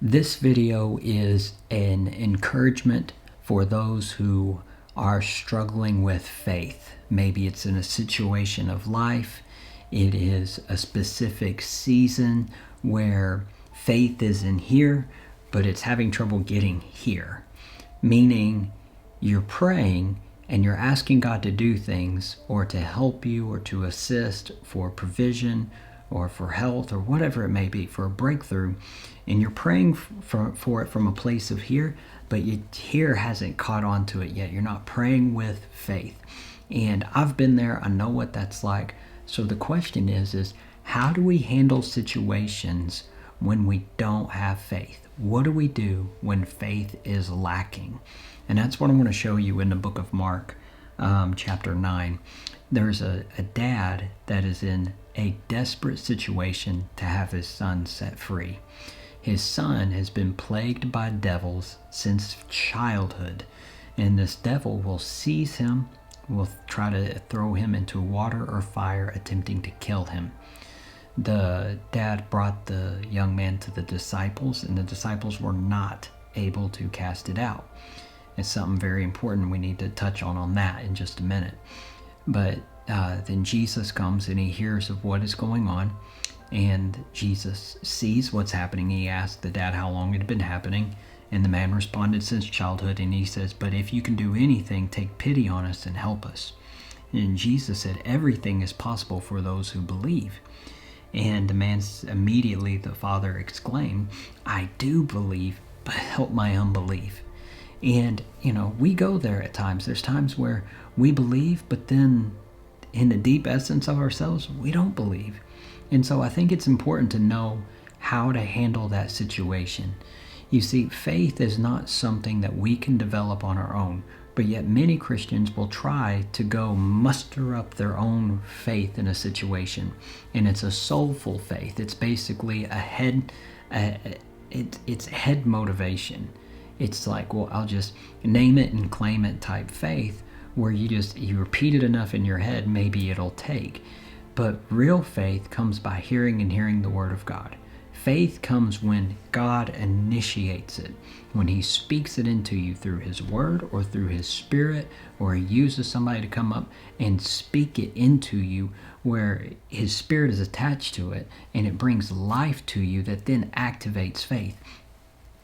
This video is an encouragement for those who are struggling with faith. Maybe it's in a situation of life. It is a specific season where faith is in here, but it's having trouble getting here. Meaning you're praying and you're asking God to do things or to help you or to assist for provision or for health or whatever it may be, for a breakthrough, and you're praying for it from a place of here, but here hasn't caught on to it yet. You're not praying with faith. And I've been there. I know what that's like. So the question is how do we handle situations when we don't have faith? What do we do when faith is lacking? And that's what I'm going to show you in the book of Mark, chapter 9. There's a dad that is in a desperate situation to have his son set free. His son has been plagued by devils since childhood, and this devil will seize him, will try to throw him into water or fire, attempting to kill him. The dad brought the young man to the disciples, and the disciples were not able to cast it out. It's something very important we need to touch on that in just a minute. But then Jesus comes and he hears of what is going on, and Jesus sees what's happening. He asked the dad how long it had been happening, and the man responded, since childhood. And he says, but if you can do anything, take pity on us and help us. And Jesus said, everything is possible for those who believe. And the man immediately, the father exclaimed, I do believe, but help my unbelief. And, we go there at times. There's times where we believe, but then in the deep essence of ourselves, we don't believe. And so I think it's important to know how to handle that situation. You see, faith is not something that we can develop on our own, but yet many Christians will try to go muster up their own faith in a situation. And it's a soulful faith. It's basically it's head motivation. It's like, well, I'll just name it and claim it type faith, where you repeat it enough in your head, maybe it'll take. But real faith comes by hearing and hearing the word of God. Faith comes when God initiates it, when he speaks it into you through his word or through his spirit, or he uses somebody to come up and speak it into you, where his spirit is attached to it and it brings life to you that then activates faith.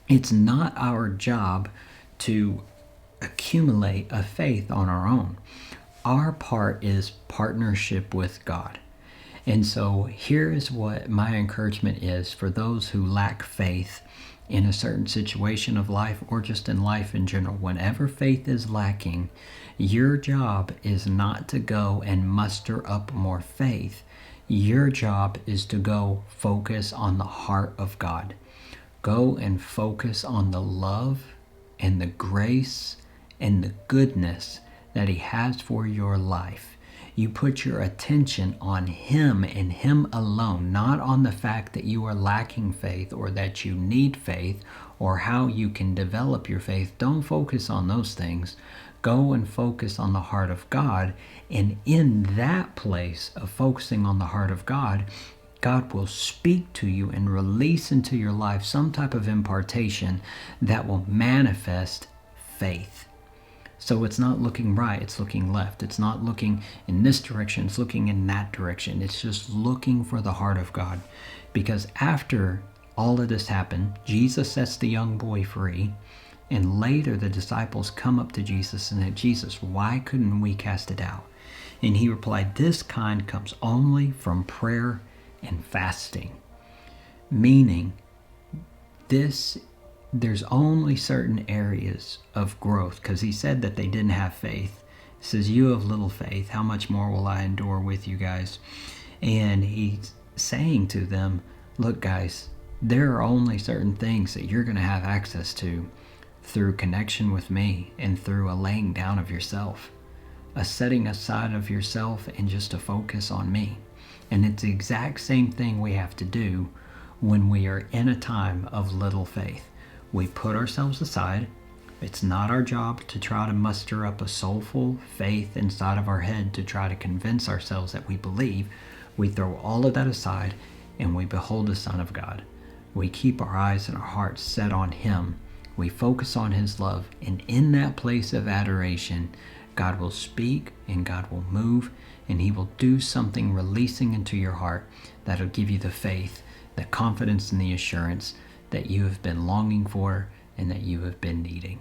It's not our job to accumulate a faith on our own. Our part is partnership with God. And so here is what my encouragement is for those who lack faith in a certain situation of life, or just in life in general. Whenever faith is lacking, your job is not to go and muster up more faith. Your job is to go focus on the heart of God. Go and focus on the love and the grace and the goodness that he has for your life. You put your attention on him and him alone, not on the fact that you are lacking faith or that you need faith or how you can develop your faith. Don't focus on those things. Go and focus on the heart of God. And in that place of focusing on the heart of God, God will speak to you and release into your life some type of impartation that will manifest faith. So it's not looking right, it's looking left. It's not looking in this direction, it's looking in that direction. It's just looking for the heart of God. Because after all of this happened, Jesus sets the young boy free. And later the disciples come up to Jesus and said, Jesus, why couldn't we cast it out? And he replied, this kind comes only from prayer and fasting. Meaning, there's only certain areas of growth, because he said that they didn't have faith. He says, you have little faith, how much more will I endure with you guys? And he's saying to them, look guys, there are only certain things that you're going to have access to through connection with me and through a laying down of yourself, a setting aside of yourself, and just a focus on me. And it's the exact same thing we have to do when we are in a time of little faith. We put ourselves aside. It's not our job to try to muster up a soulful faith inside of our head to try to convince ourselves that we believe. We throw all of that aside and we behold the Son of God. we keep our eyes and our hearts set on Him. We focus on His love, and in that place of adoration, God will speak and God will move, and He will do something releasing into your heart that'll give you the faith, the confidence, and the assurance that you have been longing for and that you have been needing.